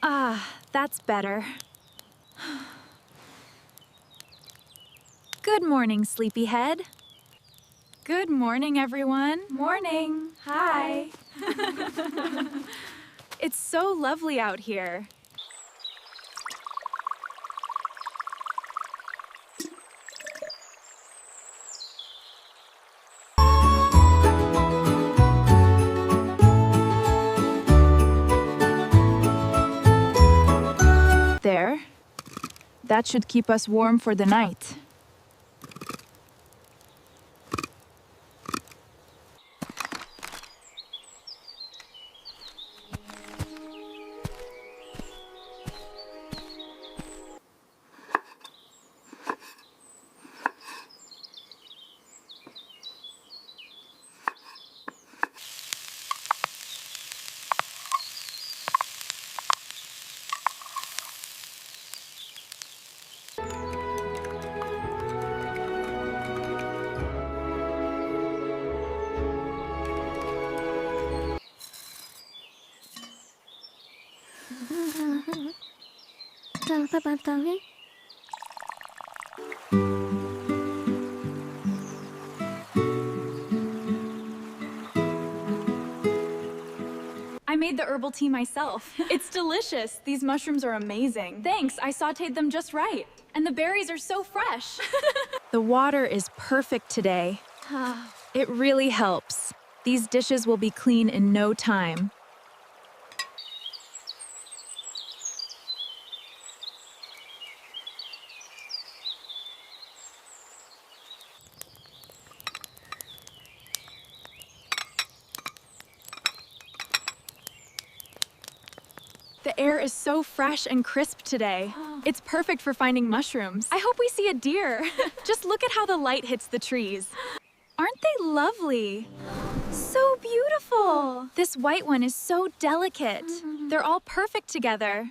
Ah, that's better. Good morning, sleepyhead. Good morning, everyone. Morning. Hi. It's so lovely out here. There. That should keep us warm for the night. I made the herbal tea myself. It's delicious. These mushrooms are amazing. Thanks, I sautéed them just right. And the berries are so fresh. The water is perfect today. It really helps. These dishes will be clean in no time. The air is so fresh and crisp today. It's perfect for finding mushrooms. I hope we see a deer. Just look at how the light hits the trees. Aren't they lovely? So beautiful. This white one is so delicate. They're all perfect together.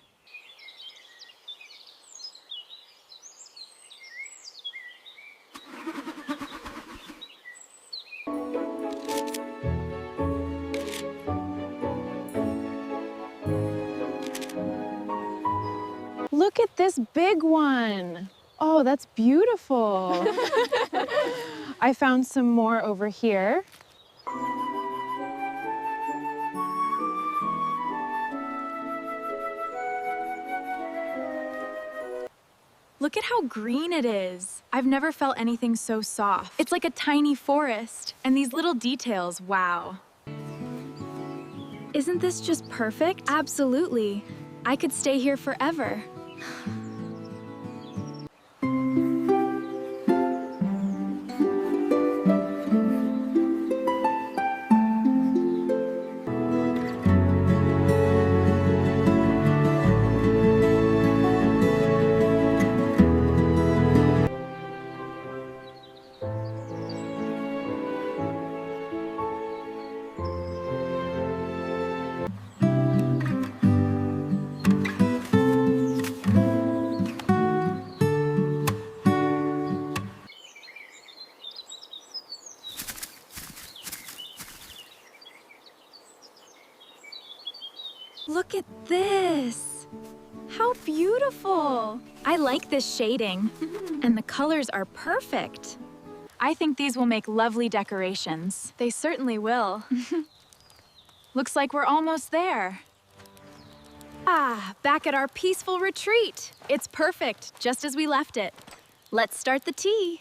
Look at this big one. Oh, that's beautiful. I found some more over here. Look at how green it is. I've never felt anything so soft. It's like a tiny forest. And these little details, wow. Isn't this just perfect? Absolutely. I could stay here forever. Look at this. How beautiful. I like this shading. And the colors are perfect. I think these will make lovely decorations. They certainly will. Looks like we're almost there. Ah, back at our peaceful retreat. It's perfect, just as we left it. Let's start the tea.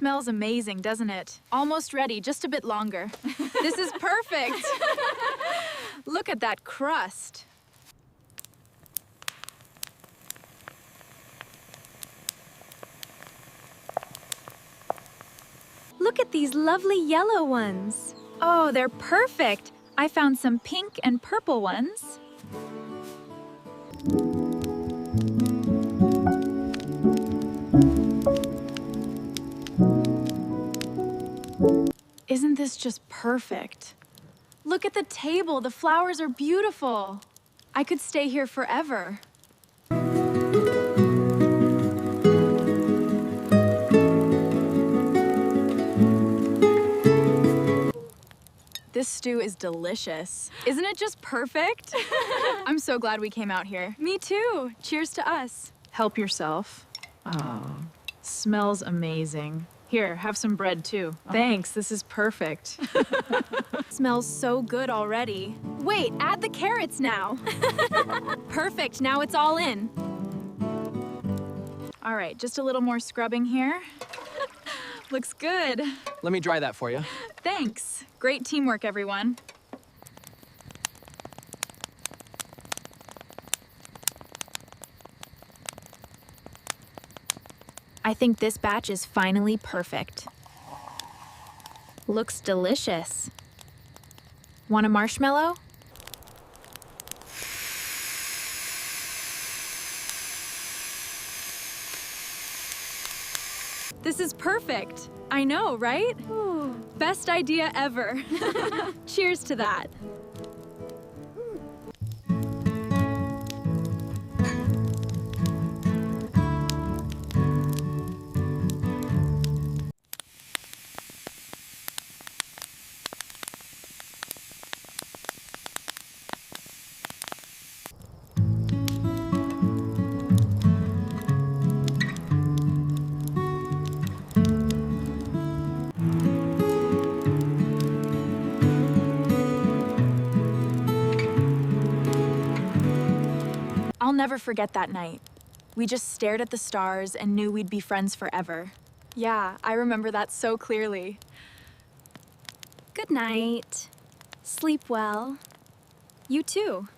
Smells amazing, doesn't it? Almost ready, just a bit longer. This is perfect. Look at that crust. Look at these lovely yellow ones. Oh, they're perfect. I found some pink and purple ones. Isn't this just perfect? Look at the table. The flowers are beautiful. I could stay here forever. This stew is delicious. Isn't it just perfect? I'm so glad we came out here. Me too. Cheers to us. Help yourself. Oh, smells amazing. Here, have some bread too. Thanks, this is perfect. Smells so good already. Wait, add the carrots now. Perfect, now it's all in. All right, just a little more scrubbing here. Looks good. Let me dry that for you. Thanks. Great teamwork, everyone. I think this batch is finally perfect. Looks delicious. Want a marshmallow? This is perfect. I know, right? Ooh. Best idea ever. Cheers to that. I'll never forget that night. We just stared at the stars and knew we'd be friends forever. Yeah, I remember that so clearly. Good night. Sleep well. You too.